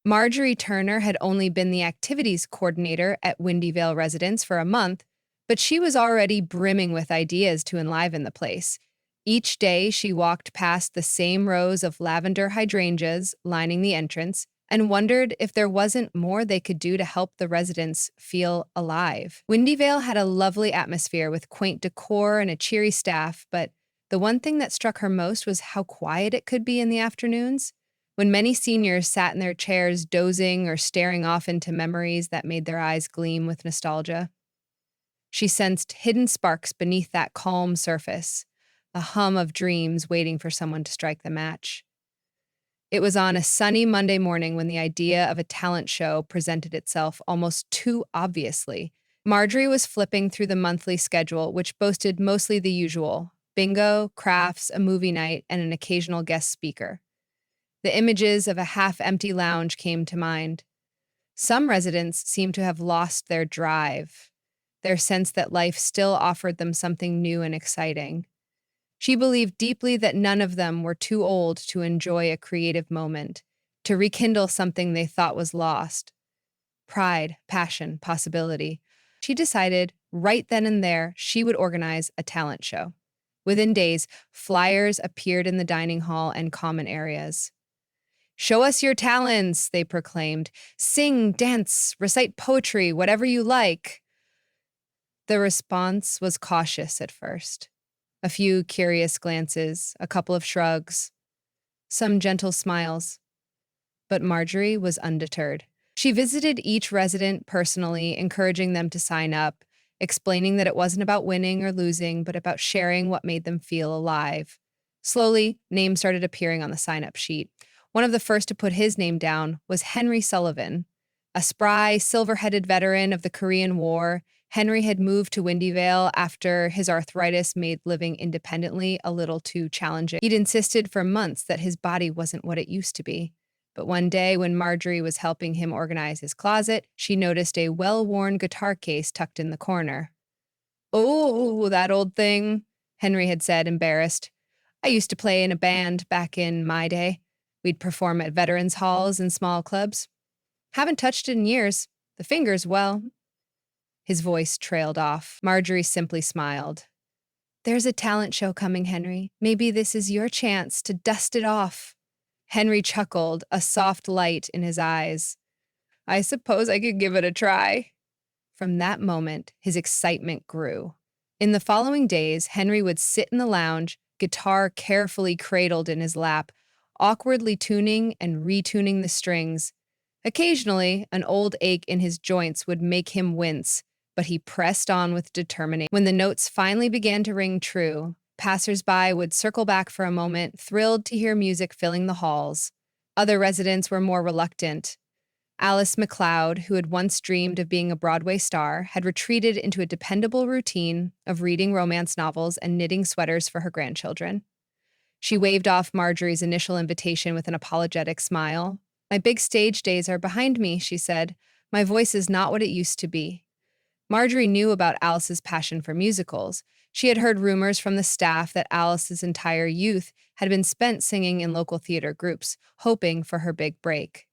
Marjorie Turner had only been the activities coordinator at Windy Vale Residence for a month, but she was already brimming with ideas to enliven the place. Each day, she walked past the same rows of lavender hydrangeas lining the entrance and wondered if there wasn't more they could do to help the residents feel alive. Windy Vale had a lovely atmosphere with quaint decor and a cheery staff, but the one thing that struck her most was how quiet it could be in the afternoons. When many seniors sat in their chairs dozing or staring off into memories that made their eyes gleam with nostalgia. She sensed hidden sparks beneath that calm surface, a hum of dreams waiting for someone to strike the match. It was on a sunny Monday morning when the idea of a talent show presented itself almost too obviously. Marjorie was flipping through the monthly schedule, which boasted mostly the usual: bingo, crafts, a movie night, and an occasional guest speaker. The images of a half-empty lounge came to mind. Some residents seemed to have lost their drive, their sense that life still offered them something new and exciting. She believed deeply that none of them were too old to enjoy a creative moment, to rekindle something they thought was lost. Pride, passion, possibility. She decided right then and there she would organize a talent show. Within days, flyers appeared in the dining hall and common areas. "Show us your talents," they proclaimed. "Sing, dance, recite poetry, whatever you like." The response was cautious at first. A few curious glances, a couple of shrugs, some gentle smiles. But Marjorie was undeterred. She visited each resident personally, encouraging them to sign up, explaining that it wasn't about winning or losing, but about sharing what made them feel alive. Slowly, names started appearing on the sign-up sheet. One of the first to put his name down was Henry Sullivan. A spry, silver-headed veteran of the Korean War, Henry had moved to Windy Vale after his arthritis made living independently a little too challenging. He'd insisted for months that his body wasn't what it used to be. But one day, when Marjorie was helping him organize his closet, she noticed a well-worn guitar case tucked in the corner. "Oh, that old thing," Henry had said, embarrassed. "I used to play in a band back in my day. We'd perform at veterans' halls and small clubs. Haven't touched it in years. The fingers, well." His voice trailed off. Marjorie simply smiled. "There's a talent show coming, Henry. Maybe this is your chance to dust it off." Henry chuckled, a soft light in his eyes. "I suppose I could give it a try." From that moment, his excitement grew. In the following days, Henry would sit in the lounge, guitar carefully cradled in his lap, awkwardly tuning and retuning the strings. Occasionally, an old ache in his joints would make him wince, but he pressed on with determination. When the notes finally began to ring true, passers-by would circle back for a moment, thrilled to hear music filling the halls. Other residents were more reluctant. Alice McLeod, who had once dreamed of being a Broadway star, had retreated into a dependable routine of reading romance novels and knitting sweaters for her grandchildren. She waved off Marjorie's initial invitation with an apologetic smile. "My big stage days are behind me," she said. "My voice is not what it used to be." Marjorie knew about Alice's passion for musicals. She had heard rumors from the staff that Alice's entire youth had been spent singing in local theater groups, hoping for her big break.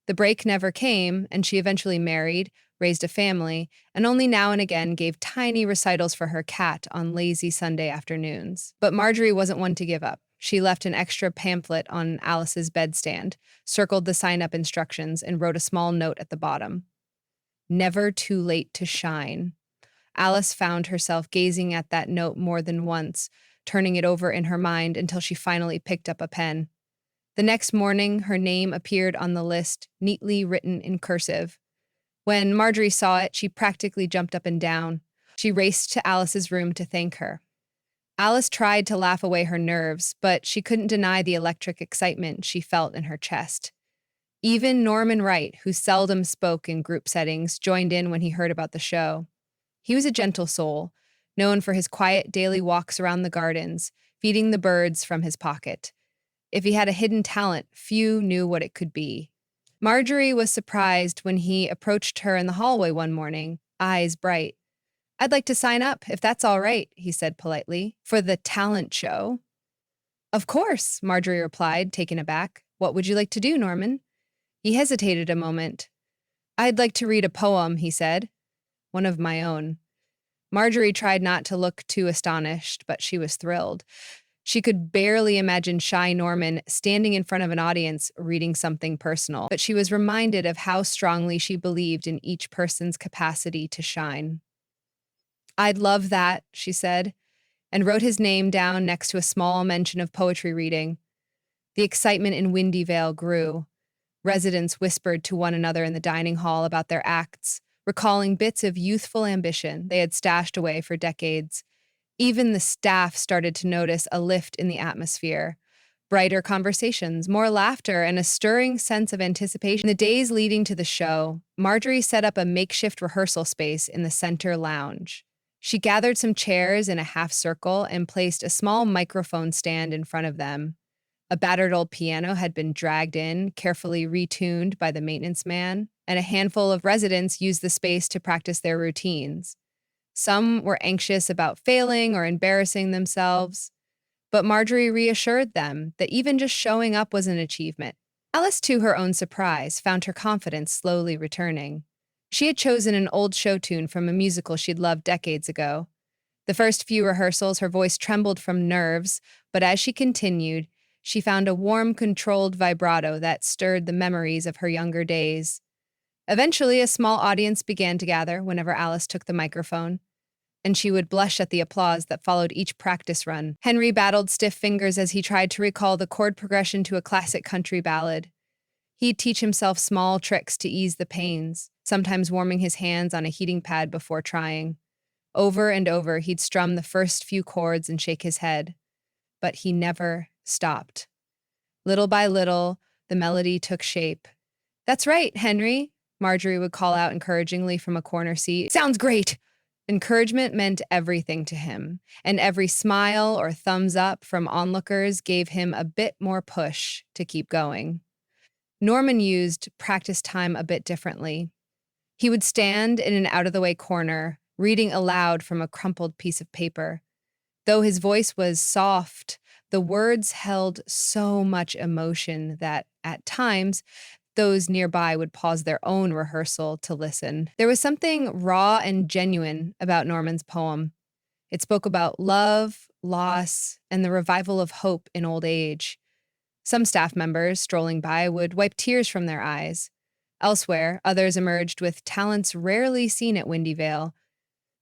The break never came, and she eventually married, raised a family, and only now and again gave tiny recitals for her cat on lazy Sunday afternoons. But Marjorie wasn't one to give up. She left an extra pamphlet on Alice's bedstand, circled the sign-up instructions, and wrote a small note at the bottom. "Never too late to shine." Alice found herself gazing at that note more than once, turning it over in her mind until she finally picked up a pen. The next morning, her name appeared on the list, neatly written in cursive. When Marjorie saw it, she practically jumped up and down. She raced to Alice's room to thank her. Alice tried to laugh away her nerves, but she couldn't deny the electric excitement she felt in her chest. Even Norman Wright, who seldom spoke in group settings, joined in when he heard about the show. He was a gentle soul, known for his quiet daily walks around the gardens, feeding the birds from his pocket. If he had a hidden talent, few knew what it could be. Marjorie was surprised when he approached her in the hallway one morning, eyes bright. "I'd like to sign up, if that's all right," he said politely. "For the talent show?" "Of course," Marjorie replied, taken aback. "What would you like to do, Norman?" He hesitated a moment. "I'd like to read a poem," he said. "One of my own." Marjorie tried not to look too astonished, but she was thrilled. She could barely imagine shy Norman standing in front of an audience reading something personal, but she was reminded of how strongly she believed in each person's capacity to shine. "I'd love that," she said, and wrote his name down next to a small mention of poetry reading. The excitement in Windy Vale grew. Residents whispered to one another in the dining hall about their acts, recalling bits of youthful ambition they had stashed away for decades. Even the staff started to notice a lift in the atmosphere. Brighter conversations, more laughter, and a stirring sense of anticipation. In the days leading to the show, Marjorie set up a makeshift rehearsal space in the center lounge. She gathered some chairs in a half circle and placed a small microphone stand in front of them. A battered old piano had been dragged in, carefully retuned by the maintenance man, and a handful of residents used the space to practice their routines. Some were anxious about failing or embarrassing themselves, but Marjorie reassured them that even just showing up was an achievement. Alice, to her own surprise, found her confidence slowly returning. She had chosen an old show tune from a musical she'd loved decades ago. The first few rehearsals, her voice trembled from nerves, but as she continued, she found a warm, controlled vibrato that stirred the memories of her younger days. Eventually, a small audience began to gather whenever Alice took the microphone, and she would blush at the applause that followed each practice run. Henry battled stiff fingers as he tried to recall the chord progression to a classic country ballad. He'd teach himself small tricks to ease the pains, sometimes warming his hands on a heating pad before trying. Over and over, he'd strum the first few chords and shake his head, but he never stopped. Little by little, the melody took shape. "That's right, Henry," Marjorie would call out encouragingly from a corner seat. "Sounds great!" Encouragement meant everything to him, and every smile or thumbs up from onlookers gave him a bit more push to keep going. Norman used practice time a bit differently. He would stand in an out-of-the-way corner, reading aloud from a crumpled piece of paper. Though his voice was soft, the words held so much emotion that, at times, those nearby would pause their own rehearsal to listen. There was something raw and genuine about Norman's poem. It spoke about love, loss, and the revival of hope in old age. Some staff members, strolling by, would wipe tears from their eyes. Elsewhere, others emerged with talents rarely seen at Windy Vale.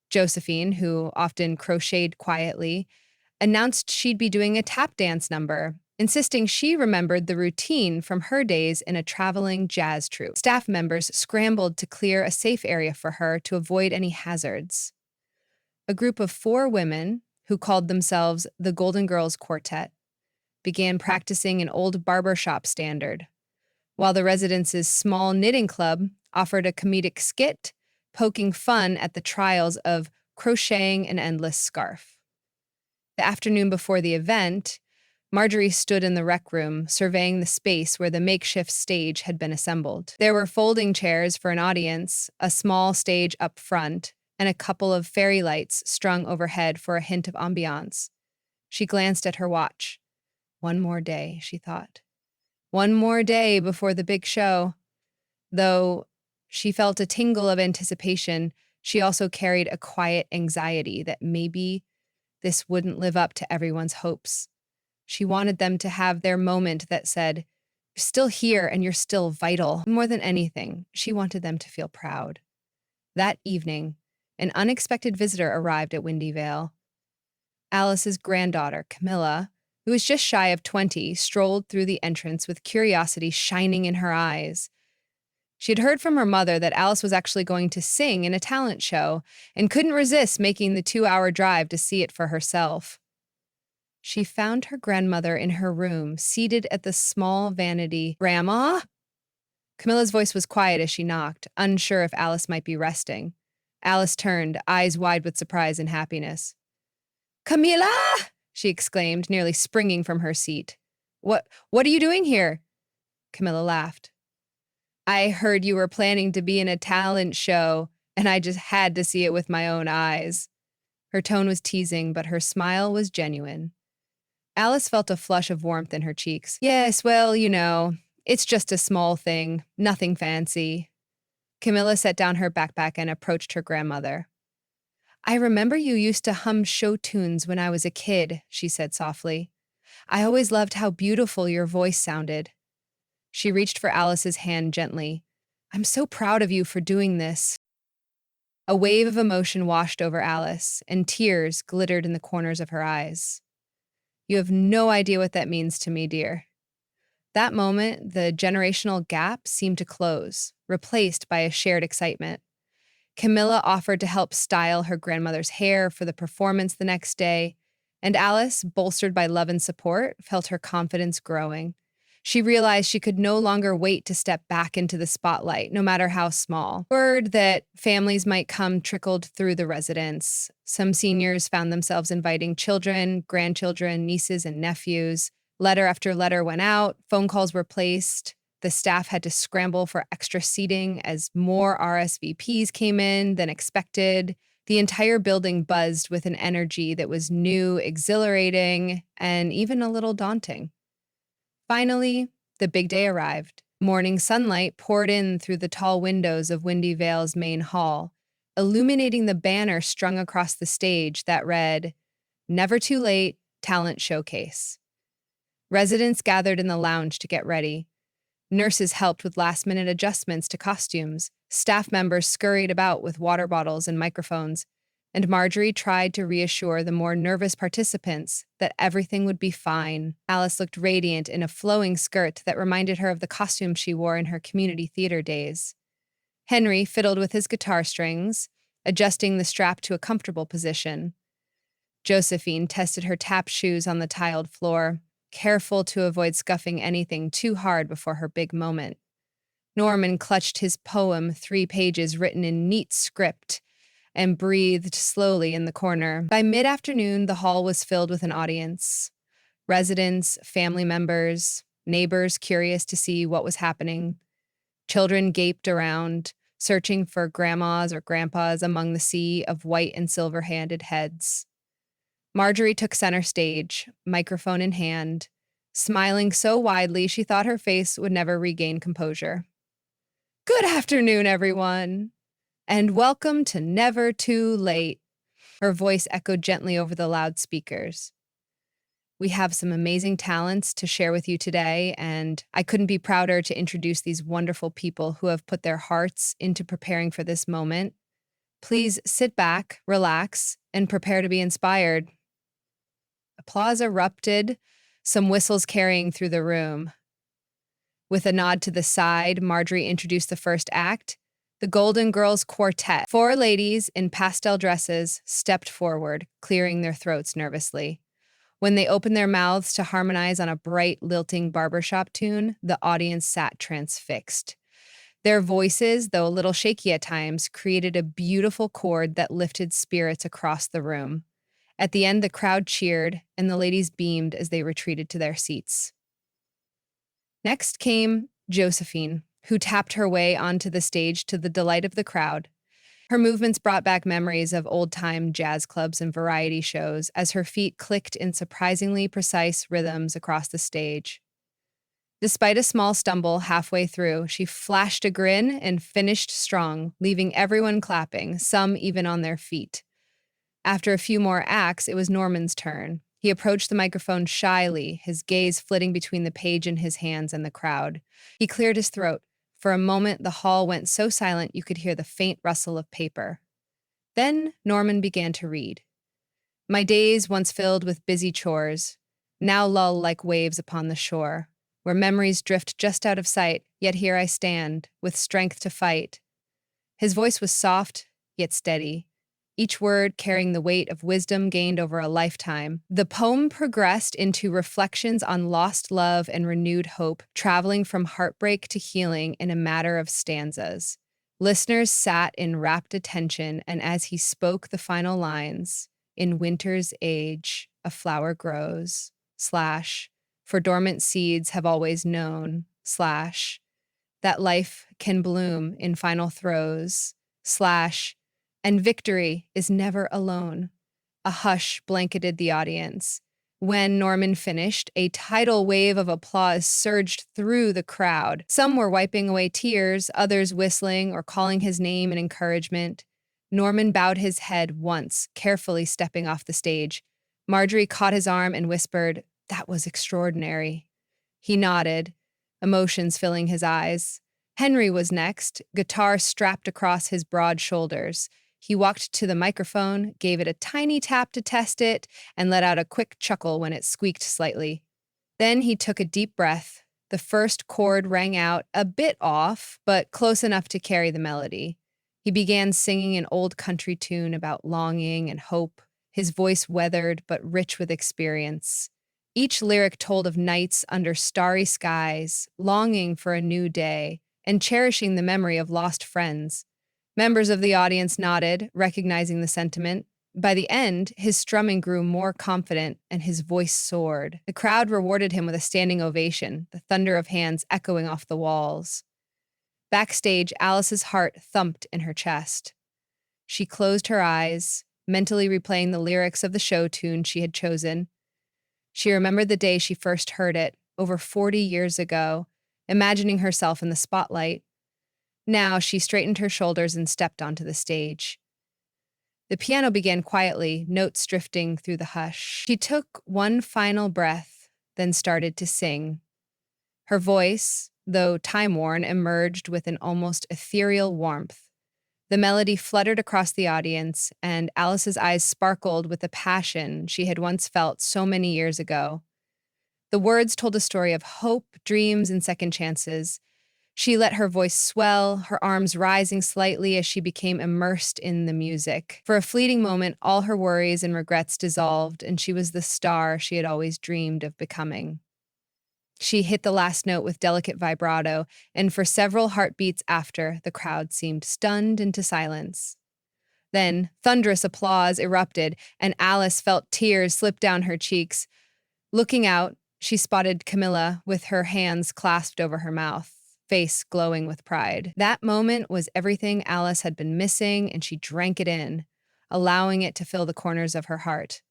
Josephine, who often crocheted quietly, announced she'd be doing a tap dance number, insisting she remembered the routine from her days in a traveling jazz troupe. Staff members scrambled to clear a safe area for her to avoid any hazards. A group of 4 women, who called themselves the Golden Girls Quartet, began practicing an old barbershop standard, while the residents' small knitting club offered a comedic skit, poking fun at the trials of crocheting an endless scarf. The afternoon before the event, Marjorie stood in the rec room, surveying the space where the makeshift stage had been assembled. There were folding chairs for an audience, a small stage up front, and a couple of fairy lights strung overhead for a hint of ambiance. She glanced at her watch. One more day, she thought. One more day before the big show. Though she felt a tingle of anticipation, she also carried a quiet anxiety that maybe this wouldn't live up to everyone's hopes. She wanted them to have their moment that said, "You're still here and you're still vital." More than anything, she wanted them to feel proud. That evening, an unexpected visitor arrived at Windy Vale. Alice's granddaughter, Camilla, who was just shy of 20, strolled through the entrance with curiosity shining in her eyes. She had heard from her mother that Alice was actually going to sing in a talent show and couldn't resist making the 2-hour drive to see it for herself. She found her grandmother in her room, seated at the small vanity. "Grandma?" Camilla's voice was quiet as she knocked, unsure if Alice might be resting. Alice turned, eyes wide with surprise and happiness. "Camilla!" she exclaimed, nearly springing from her seat. What are you doing here?" Camilla laughed. "I heard you were planning to be in a talent show, and I just had to see it with my own eyes." Her tone was teasing, but her smile was genuine. Alice felt a flush of warmth in her cheeks. "Yes, well, It's just a small thing, nothing fancy. Camilla set down her backpack and approached her grandmother. I remember you used to hum show tunes when I was a kid, she said softly. I always loved how beautiful your voice sounded. She reached for Alice's hand gently. I'm so proud of you for doing this. A wave of emotion washed over Alice, and tears glittered in the corners of her eyes. You have no idea what that means to me, dear. That moment, the generational gap seemed to close, replaced by a shared excitement. Camilla offered to help style her grandmother's hair for the performance the next day, and Alice, bolstered by love and support, felt her confidence growing. She realized she could no longer wait to step back into the spotlight, no matter how small. Word that families might come trickled through the residence. Some seniors found themselves inviting children, grandchildren, nieces, and nephews. Letter after letter went out, phone calls were placed. The staff had to scramble for extra seating as more RSVPs came in than expected. The entire building buzzed with an energy that was new, exhilarating, and even a little daunting. Finally, the big day arrived. Morning sunlight poured in through the tall windows of Windy Vale's main hall, illuminating the banner strung across the stage that read, Never Too Late, Talent Showcase. Residents gathered in the lounge to get ready. Nurses helped with last-minute adjustments to costumes. Staff members scurried about with water bottles and microphones, and Marjorie tried to reassure the more nervous participants that everything would be fine. Alice looked radiant in a flowing skirt that reminded her of the costume she wore in her community theater days. Henry fiddled with his guitar strings, adjusting the strap to a comfortable position. Josephine tested her tap shoes on the tiled floor, careful to avoid scuffing anything too hard before her big moment. Norman clutched his poem, 3 pages written in neat script, and breathed slowly in the corner. By mid-afternoon, the hall was filled with an audience. Residents, family members, neighbors curious to see what was happening. Children gaped around, searching for grandmas or grandpas among the sea of white and silver-handed heads. Marjorie took center stage, microphone in hand, smiling so widely she thought her face would never regain composure. Good afternoon, everyone, and welcome to Never Too Late. Her voice echoed gently over the loudspeakers. We have some amazing talents to share with you today, and I couldn't be prouder to introduce these wonderful people who have put their hearts into preparing for this moment. Please sit back, relax, and prepare to be inspired. Applause erupted, some whistles carrying through the room. With a nod to the side, Marjorie introduced the first act, the Golden Girls Quartet. 4 ladies in pastel dresses stepped forward, clearing their throats nervously. When they opened their mouths to harmonize on a bright, lilting barbershop tune, the audience sat transfixed. Their voices, though a little shaky at times, created a beautiful chord that lifted spirits across the room. At the end, the crowd cheered, and the ladies beamed as they retreated to their seats. Next came Josephine, who tapped her way onto the stage to the delight of the crowd. Her movements brought back memories of old-time jazz clubs and variety shows as her feet clicked in surprisingly precise rhythms across the stage. Despite a small stumble halfway through, she flashed a grin and finished strong, leaving everyone clapping, some even on their feet. After a few more acts, it was Norman's turn. He approached the microphone shyly, his gaze flitting between the page in his hands and the crowd. He cleared his throat. For a moment, the hall went so silent you could hear the faint rustle of paper. Then Norman began to read. My days, once filled with busy chores, now lull like waves upon the shore, where memories drift just out of sight, yet here I stand, with strength to fight. His voice was soft, yet steady, each word carrying the weight of wisdom gained over a lifetime. The poem progressed into reflections on lost love and renewed hope, traveling from heartbreak to healing in a matter of stanzas. Listeners sat in rapt attention, and as he spoke the final lines, in winter's age, a flower grows, for dormant seeds have always known, that life can bloom in final throes, and victory is never alone. A hush blanketed the audience. When Norman finished, a tidal wave of applause surged through the crowd. Some were wiping away tears, others whistling or calling his name in encouragement. Norman bowed his head once, carefully stepping off the stage. Marjorie caught his arm and whispered, "That was extraordinary." He nodded, emotions filling his eyes. Henry was next, guitar strapped across his broad shoulders. He walked to the microphone, gave it a tiny tap to test it, and let out a quick chuckle when it squeaked slightly. Then he took a deep breath. The first chord rang out, a bit off, but close enough to carry the melody. He began singing an old country tune about longing and hope, his voice weathered but rich with experience. Each lyric told of nights under starry skies, longing for a new day, and cherishing the memory of lost friends. Members of the audience nodded, recognizing the sentiment. By the end, his strumming grew more confident and his voice soared. The crowd rewarded him with a standing ovation, the thunder of hands echoing off the walls. Backstage, Alice's heart thumped in her chest. She closed her eyes, mentally replaying the lyrics of the show tune she had chosen. She remembered the day she first heard it, over 40 years ago, imagining herself in the spotlight. Now she straightened her shoulders and stepped onto the stage. The piano began quietly, notes drifting through the hush. She took one final breath, then started to sing. Her voice, though time-worn, emerged with an almost ethereal warmth. The melody fluttered across the audience, and Alice's eyes sparkled with the passion she had once felt so many years ago. The words told a story of hope, dreams, and second chances. She let her voice swell, her arms rising slightly as she became immersed in the music. For a fleeting moment, all her worries and regrets dissolved, and she was the star she had always dreamed of becoming. She hit the last note with delicate vibrato, and for several heartbeats after, the crowd seemed stunned into silence. Then, thunderous applause erupted, and Alice felt tears slip down her cheeks. Looking out, she spotted Camilla with her hands clasped over her mouth, face glowing with pride. That moment was everything Alice had been missing, and she drank it in, allowing it to fill the corners of her heart.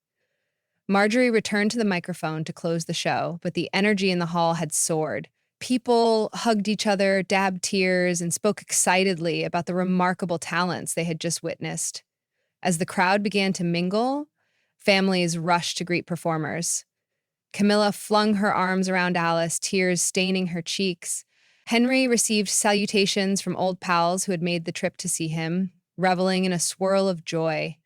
Marjorie returned to the microphone to close the show, but the energy in the hall had soared. People hugged each other, dabbed tears, and spoke excitedly about the remarkable talents they had just witnessed. As the crowd began to mingle, families rushed to greet performers. Camilla flung her arms around Alice, tears staining her cheeks. Henry received salutations from old pals who had made the trip to see him, reveling in a swirl of joy.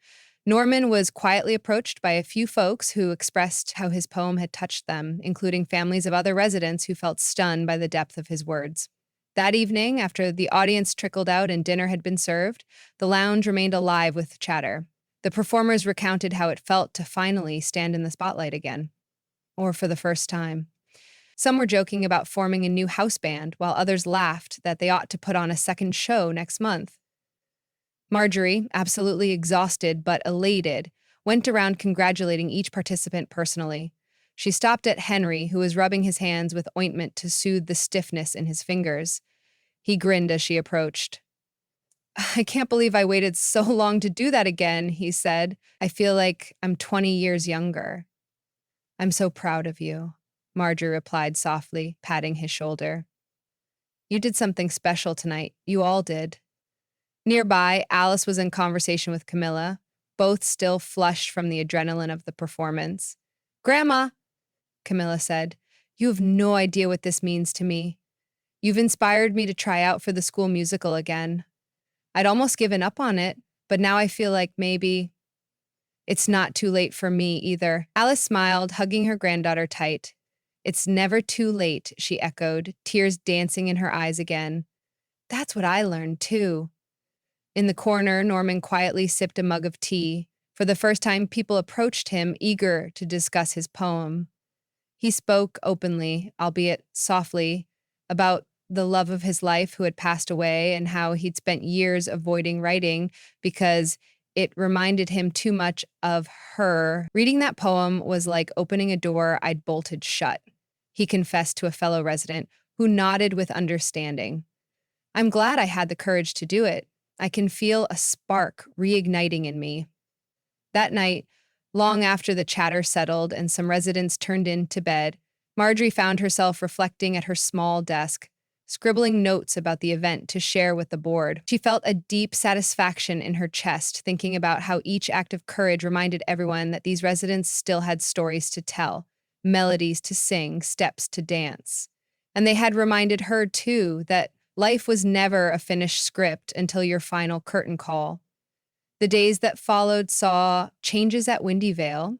Norman was quietly approached by a few folks who expressed how his poem had touched them, including families of other residents who felt stunned by the depth of his words. That evening, after the audience trickled out and dinner had been served, the lounge remained alive with chatter. The performers recounted how it felt to finally stand in the spotlight again, or for the first time. Some were joking about forming a new house band, while others laughed that they ought to put on a second show next month. Marjorie, absolutely exhausted but elated, went around congratulating each participant personally. She stopped at Henry, who was rubbing his hands with ointment to soothe the stiffness in his fingers. He grinned as she approached. "I can't believe I waited so long to do that again," he said. "I feel like I'm 20 years younger." "I'm so proud of you," Marjorie replied softly, patting his shoulder. "You did something special tonight. You all did." Nearby, Alice was in conversation with Camilla, both still flushed from the adrenaline of the performance. "Grandma," Camilla said, "you have no idea what this means to me. You've inspired me to try out for the school musical again. I'd almost given up on it, but now I feel like maybe it's not too late for me either." Alice smiled, hugging her granddaughter tight. "It's never too late," she echoed, tears dancing in her eyes again. "That's what I learned, too." In the corner, Norman quietly sipped a mug of tea. For the first time, people approached him, eager to discuss his poem. He spoke openly, albeit softly, about the love of his life who had passed away and how he'd spent years avoiding writing because it reminded him too much of her. Reading that poem was like opening a door I'd bolted shut, he confessed to a fellow resident, who nodded with understanding. "I'm glad I had the courage to do it. I can feel a spark reigniting in me." That night, Long after the chatter settled and some residents turned in to bed, Marjorie found herself reflecting at her small desk, scribbling notes about the event to share with the board. She felt a deep satisfaction in her chest, thinking about how each act of courage reminded everyone that these residents still had stories to tell, melodies to sing, steps to dance. And they had reminded her, too, that life was never a finished script until your final curtain call. The days that followed saw changes at Windy Vale.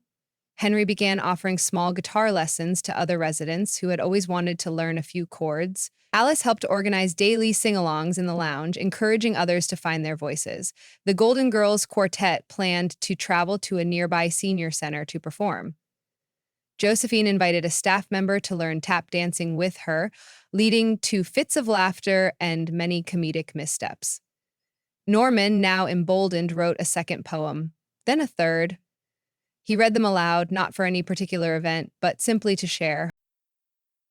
Henry began offering small guitar lessons to other residents who had always wanted to learn a few chords. Alice helped organize daily sing-alongs in the lounge, encouraging others to find their voices. The Golden Girls Quartet planned to travel to a nearby senior center to perform. Josephine invited a staff member to learn tap dancing with her, leading to fits of laughter and many comedic missteps. Norman, now emboldened, wrote a second poem, then a third. He read them aloud, not for any particular event, but simply to share.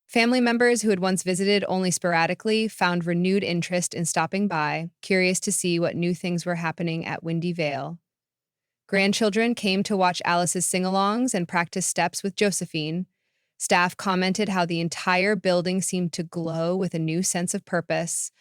Family members who had once visited only sporadically found renewed interest in stopping by, curious to see what new things were happening at Windy Vale. Grandchildren came to watch Alice's sing-alongs and practice steps with Josephine. Staff commented how the entire building seemed to glow with a new sense of purpose.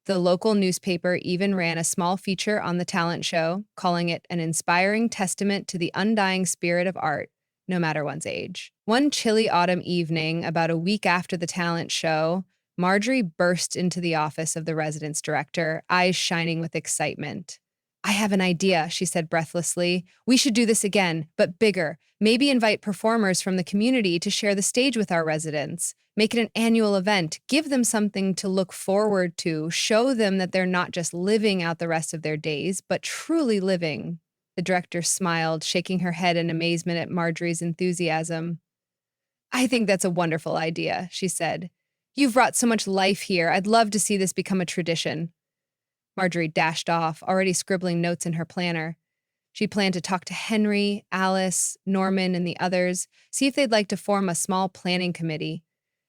The local newspaper even ran a small feature on the talent show, calling it an inspiring testament to the undying spirit of art, no matter one's age. One chilly autumn evening, about a week after the talent show, Marjorie burst into the office of the residence director, eyes shining with excitement. "I have an idea," she said breathlessly. "We should do this again, but bigger. Maybe invite performers from the community to share the stage with our residents. Make it an annual event. Give them something to look forward to. Show them that they're not just living out the rest of their days, but truly living." The director smiled, shaking her head in amazement at Marjorie's enthusiasm. "I think that's a wonderful idea," she said. "You've brought so much life here. I'd love to see this become a tradition." Marjorie dashed off, already scribbling notes in her planner. She planned to talk to Henry, Alice, Norman, and the others, see if they'd like to form a small planning committee.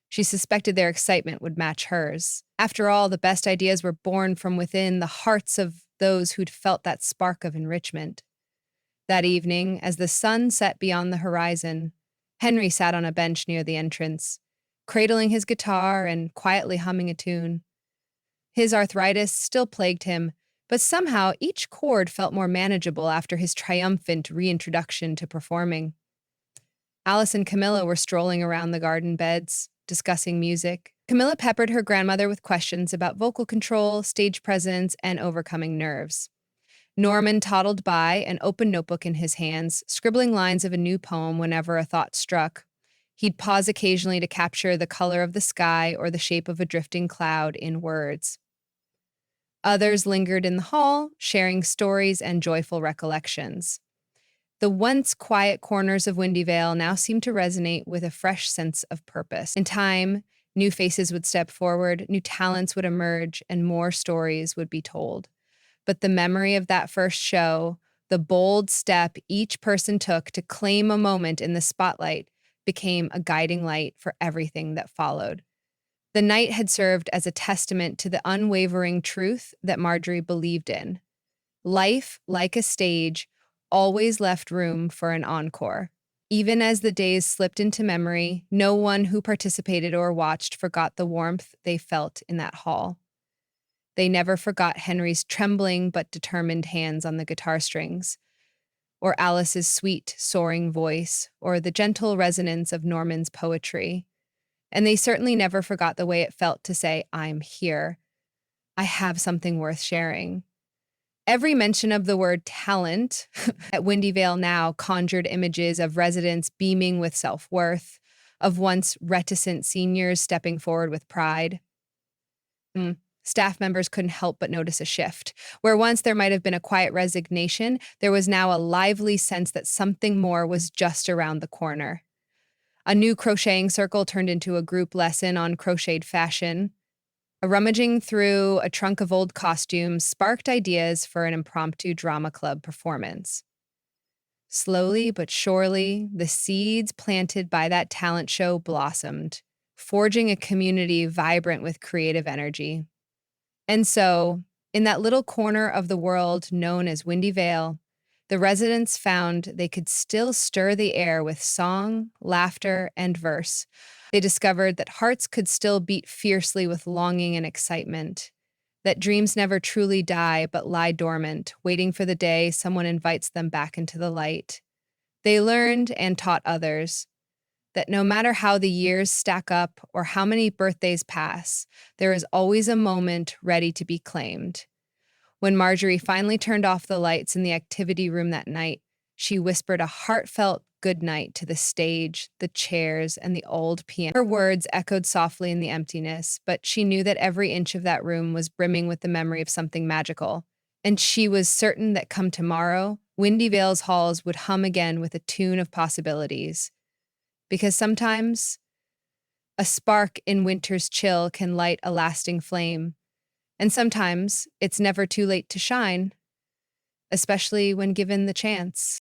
She suspected their excitement would match hers. After all, the best ideas were born from within the hearts of those who'd felt that spark of enrichment. That evening, as the sun set beyond the horizon, Henry sat on a bench near the entrance, cradling his guitar and quietly humming a tune. His arthritis still plagued him, but somehow each chord felt more manageable after his triumphant reintroduction to performing. Alice and Camilla were strolling around the garden beds, discussing music. Camilla peppered her grandmother with questions about vocal control, stage presence, and overcoming nerves. Norman toddled by, an open notebook in his hands, scribbling lines of a new poem whenever a thought struck. He'd pause occasionally to capture the color of the sky or the shape of a drifting cloud in words. Others lingered in the hall, sharing stories and joyful recollections. The once quiet corners of Windy Vale now seemed to resonate with a fresh sense of purpose. In time, new faces would step forward, new talents would emerge, and more stories would be told. But the memory of that first show, the bold step each person took to claim a moment in the spotlight, became a guiding light for everything that followed. The night had served as a testament to the unwavering truth that Marjorie believed in. Life, like a stage, always left room for an encore. Even as the days slipped into memory, no one who participated or watched forgot the warmth they felt in that hall. They never forgot Henry's trembling but determined hands on the guitar strings, or Alice's sweet, soaring voice, or the gentle resonance of Norman's poetry. And they certainly never forgot the way it felt to say, "I'm here. I have something worth sharing." Every mention of the word talent at Windy Vale now conjured images of residents beaming with self-worth, of once reticent seniors stepping forward with pride. Staff members couldn't help but notice a shift. Where once there might have been a quiet resignation, there was now a lively sense that something more was just around the corner. A new crocheting circle turned into a group lesson on crocheted fashion. A rummaging through a trunk of old costumes sparked ideas for an impromptu drama club performance. Slowly but surely, the seeds planted by that talent show blossomed, forging a community vibrant with creative energy. And so, in that little corner of the world known as Windy Vale, The residents found they could still stir the air with song, laughter, and verse. They discovered that hearts could still beat fiercely with longing and excitement, that dreams never truly die but lie dormant, waiting for the day someone invites them back into the light. They learned and taught others that no matter how the years stack up or how many birthdays pass, there is always a moment ready to be claimed. When Marjorie finally turned off the lights in the activity room that night, she whispered a heartfelt good night to the stage, the chairs, and the old piano. Her words echoed softly in the emptiness, but she knew that every inch of that room was brimming with the memory of something magical. And she was certain that come tomorrow, Windy Vale's halls would hum again with a tune of possibilities. Because sometimes a spark in winter's chill can light a lasting flame, and sometimes it's never too late to shine, especially when given the chance.